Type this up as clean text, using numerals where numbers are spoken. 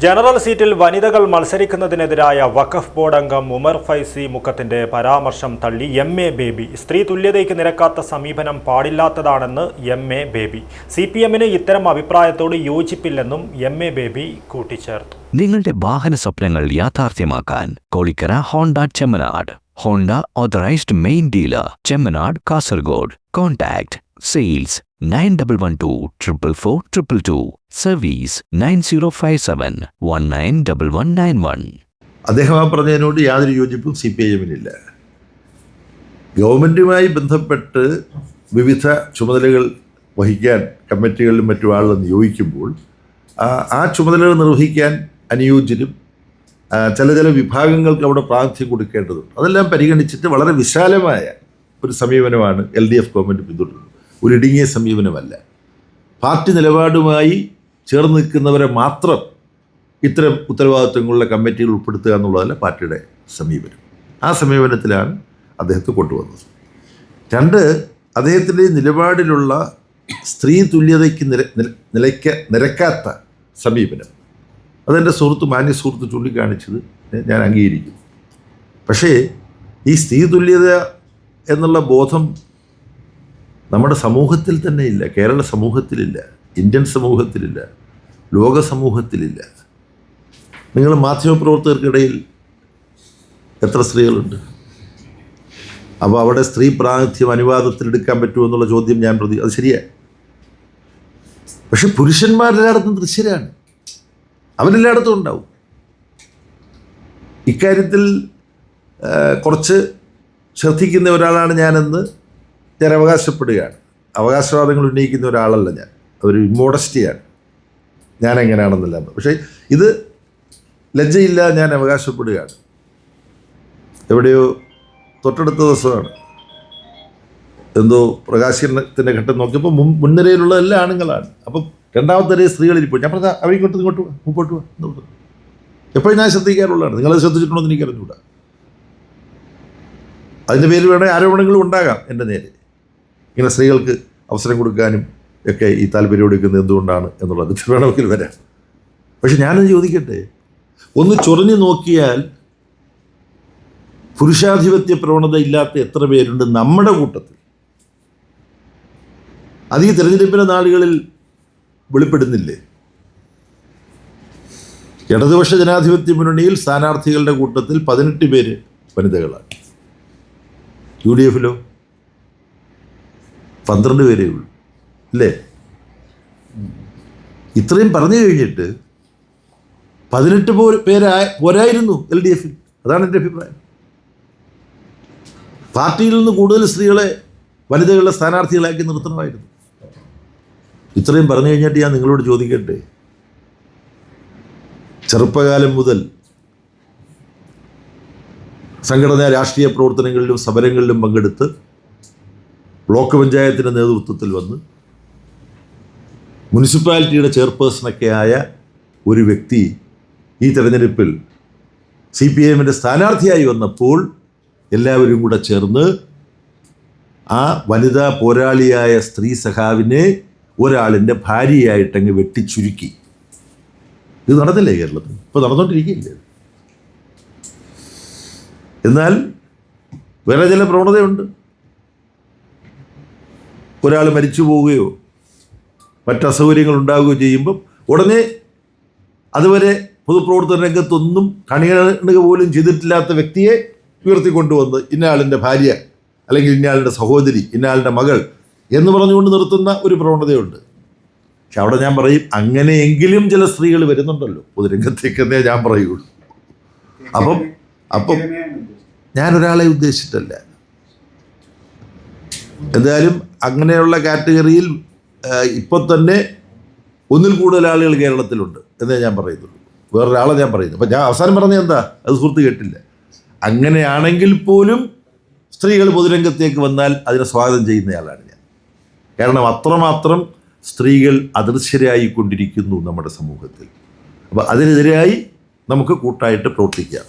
General സീറ്റിൽ വനിതകൾ മത്സരിക്കുന്നതിനെതിരായ വഖഫ് board അംഗം ഉമർ ഫൈസി മുക്കത്തിന്റെ പരാമർശം തള്ളി എം.എ. ബേബി. സ്ത്രീ തുല്യതയ്ക്ക് നിരക്കാത്ത സമീപനം പാടില്ലാത്തതാണെന്ന് എം.എ. ബേബി. CPM-ന് ഇത്തരം അഭിപ്രായത്തോട് യോജിപ്പില്ലെന്നും എം.എ. ബേബി കൂട്ടിച്ചേർത്തു. നിങ്ങളുടെ വാഹന സ്വപ്നങ്ങൾ യാഥാർത്ഥ്യമാക്കാൻ Kolikkara Honda Chemmanad. Honda authorised main dealer, Chemmanad, Kasaragod. Contact sales 9112 service 9057191191. അദ്ദേഹം ആ പറഞ്ഞതിനോട് യാതൊരു യോജിപ്പും CPIM-നില്ല. ഗവൺമെൻറ്റുമായി ബന്ധപ്പെട്ട് വിവിധ ചുമതലകൾ വഹിക്കാൻ കമ്മിറ്റികളിലും മറ്റു ആളുകൾ നിയോഗിക്കുമ്പോൾ ആ ചുമതലകൾ നിർവഹിക്കാൻ അനുയോജ്യരും ചില വിഭാഗങ്ങൾക്ക് അവിടെ പ്രാതിനിധ്യം കൊടുക്കേണ്ടതുണ്ട്. അതെല്ലാം പരിഗണിച്ചിട്ട് വളരെ വിശാലമായ ഒരു സമീപനമാണ് LDF ഗവൺമെൻറ് പിന്തുടരുന്നത്. ഒരു ഇടുങ്ങിയ സമീപനമല്ല. പാർട്ടി നിലപാടുമായി ചേർന്ന് നിൽക്കുന്നവരെ മാത്രം ഇത്തരം ഉത്തരവാദിത്വങ്ങളുള്ള കമ്മിറ്റികൾ ഉൾപ്പെടുത്തുക എന്നുള്ളതല്ല പാർട്ടിയുടെ സമീപനം. ആ സമീപനത്തിലാണ് അദ്ദേഹത്തെ കൊണ്ടുവന്നത്. രണ്ട്, അദ്ദേഹത്തിൻ്റെ നിലപാടിലുള്ള സ്ത്രീ തുല്യതയ്ക്ക് നിരക്കാത്ത സമീപനം, അതെൻ്റെ മാന്യ സുഹൃത്ത് ചൂണ്ടിക്കാണിച്ചത് ഞാൻ അംഗീകരിക്കുന്നു. പക്ഷേ ഈ സ്ത്രീ തുല്യത എന്നുള്ള ബോധം നമ്മുടെ സമൂഹത്തിൽ തന്നെ ഇല്ല. കേരള സമൂഹത്തിലില്ല, ഇന്ത്യൻ സമൂഹത്തിലില്ല, ലോക സമൂഹത്തിലില്ല. നിങ്ങൾ മാധ്യമപ്രവർത്തകർക്കിടയിൽ എത്ര സ്ത്രീകളുണ്ട്? അപ്പോൾ അവിടെ സ്ത്രീ പ്രാതിനിധ്യം അനുവാദത്തിലെടുക്കാൻ പറ്റുമോ എന്നുള്ള ചോദ്യം ഞാൻ അത് ശരിയാണ്. പക്ഷെ പുരുഷന്മാരെല്ലായിടത്തും ദൃശ്യരാണ്, അവരെല്ലായിടത്തും ഉണ്ടാവും. ഇക്കാര്യത്തിൽ കുറച്ച് ശ്രദ്ധിക്കുന്ന ഒരാളാണ് ഞാനെന്ന് ഞാൻ അവകാശപ്പെടുകയാണ്. അവകാശവാദങ്ങൾ ഉന്നയിക്കുന്ന ഒരാളല്ല ഞാൻ. അതൊരു ഇമ്മോഡസ്റ്റിയാണ് ഞാൻ എങ്ങനെയാണെന്നല്ല. പക്ഷേ ഇത് ലജ്ജയില്ല, ഞാൻ അവകാശപ്പെടുകയാണ്. എവിടെയോ തൊട്ടടുത്ത ദിവസമാണ് എന്തോ പ്രകാശനത്തിൻ്റെ ഘട്ടം നോക്കിയപ്പോൾ മുൻനിരയിലുള്ള എല്ലാ ആണുങ്ങളാണ്. അപ്പം രണ്ടാമത്തെ നിരയിൽ സ്ത്രീകളിരിപ്പോൾ ഞാൻ പറഞ്ഞാൽ അവരിങ്ങോട്ട് ഇങ്ങോട്ട് പോവാ, മുമ്പോട്ട് പോവാ. എപ്പോഴും ഞാൻ ശ്രദ്ധിക്കാറുള്ളതാണ്. നിങ്ങളത് ശ്രദ്ധിച്ചിട്ടുണ്ടോ എന്ന് എനിക്കറിഞ്ഞൂടാ. അതിൻ്റെ പേരിൽ ആരോപണങ്ങളും ഉണ്ടാകാം എൻ്റെ നേരെ. ഇങ്ങനെ സ്ത്രീകൾക്ക് അവസരം കൊടുക്കാനും ഒക്കെ ഈ താല്പര്യം എടുക്കുന്നത് എന്തുകൊണ്ടാണ് എന്നുള്ളത് വേണമെങ്കിൽ വരാം. പക്ഷെ ഞാനത് ചോദിക്കട്ടെ, ഒന്ന് ചൊറിഞ്ഞു നോക്കിയാൽ പുരുഷാധിപത്യ പ്രവണത ഇല്ലാത്ത എത്ര പേരുണ്ട് നമ്മുടെ കൂട്ടത്തിൽ? അത് ഈ തിരഞ്ഞെടുപ്പിൻ്റെ നാളുകളിൽ വെളിപ്പെടുന്നില്ലേ? ഇടതുപക്ഷ ജനാധിപത്യ മുന്നണിയിൽ സ്ഥാനാർത്ഥികളുടെ കൂട്ടത്തിൽ 18 പേര് വനിതകളാണ്. UDF-ലോ 12 പേരേ ഉള്ളൂ, അല്ലേ? ഇത്രയും പറഞ്ഞു കഴിഞ്ഞിട്ട് 18 പോരായിരുന്നു LDF-ൽ. അതാണ് എൻ്റെ അഭിപ്രായം. പാർട്ടിയിൽ നിന്ന് കൂടുതൽ സ്ത്രീകളെ വനിതകളുടെ സ്ഥാനാർത്ഥികളാക്കി നിർത്തണമായിരുന്നു. ഇത്രയും പറഞ്ഞു കഴിഞ്ഞിട്ട് ഞാൻ നിങ്ങളോട് ചോദിക്കട്ടെ, ചെറുപ്പകാലം മുതൽ സംഘടനാ രാഷ്ട്രീയ പ്രവർത്തനങ്ങളിലും സമരങ്ങളിലും പങ്കെടുത്ത് ബ്ലോക്ക് പഞ്ചായത്തിൻ്റെ നേതൃത്വത്തിൽ വന്ന് മുനിസിപ്പാലിറ്റിയുടെ ചെയർപേഴ്സണൊക്കെ ആയ ഒരു വ്യക്തി ഈ തെരഞ്ഞെടുപ്പിൽ CPIM-ൻ്റെ സ്ഥാനാർത്ഥിയായി വന്നപ്പോൾ എല്ലാവരും കൂടെ ചേർന്ന് ആ വനിതാ പോരാളിയായ സ്ത്രീ സഖാവിനെ ഒരാളിൻ്റെ ഭാര്യയായിട്ടങ്ങ് വെട്ടിച്ചുരുക്കി. ഇത് നടന്നില്ലേ കേരളത്തിൽ? ഇപ്പോൾ നടന്നുകൊണ്ടിരിക്കുകയില്ലേ? എന്നാൽ വേറെ ചില പ്രവണതയുണ്ട്. ഒരാൾ മരിച്ചു പോവുകയോ മറ്റ് അസൗകര്യങ്ങൾ ഉണ്ടാവുകയോ ചെയ്യുമ്പം ഉടനെ അതുവരെ പൊതുപ്രവർത്തന രംഗത്തൊന്നും കണികണുക പോലും ചെയ്തിട്ടില്ലാത്ത വ്യക്തിയെ ഉയർത്തിക്കൊണ്ടുവന്ന് ഇന്നയാളിൻ്റെ ഭാര്യ, അല്ലെങ്കിൽ ഇന്നയാളുടെ സഹോദരി, ഇന്നയാളുടെ മകൾ എന്ന് പറഞ്ഞുകൊണ്ട് നിർത്തുന്ന ഒരു പ്രവണതയുണ്ട്. പക്ഷെ അവിടെ ഞാൻ പറയും, അങ്ങനെയെങ്കിലും ചില സ്ത്രീകൾ വരുന്നുണ്ടല്ലോ പൊതുരംഗത്തേക്കെന്നേ ഞാൻ പറയുള്ളൂ. അപ്പം ഞാനൊരാളെ ഉദ്ദേശിച്ചിട്ടല്ല. എന്തായാലും അങ്ങനെയുള്ള കാറ്റഗറിയിൽ ഇപ്പോൾ തന്നെ ഒന്നിൽ കൂടുതൽ ആളുകൾ കേരളത്തിലുണ്ട് എന്നേ ഞാൻ പറയുന്നുള്ളൂ. വേറൊരാളെ ഞാൻ പറയുന്നു. അപ്പം ഞാൻ അവസാനം പറഞ്ഞത് എന്താ, അത് സുഹൃത്ത് കേട്ടില്ല. അങ്ങനെയാണെങ്കിൽ പോലും സ്ത്രീകൾ പൊതുരംഗത്തേക്ക് വന്നാൽ അതിനെ സ്വാഗതം ചെയ്യുന്നയാളാണ് ഞാൻ. കാരണം അത്രമാത്രം സ്ത്രീകൾ അദൃശ്യരായിക്കൊണ്ടിരിക്കുന്നു നമ്മുടെ സമൂഹത്തിൽ. അപ്പോൾ അതിനെതിരായി നമുക്ക് കൂട്ടായിട്ട് പ്രവർത്തിക്കാം.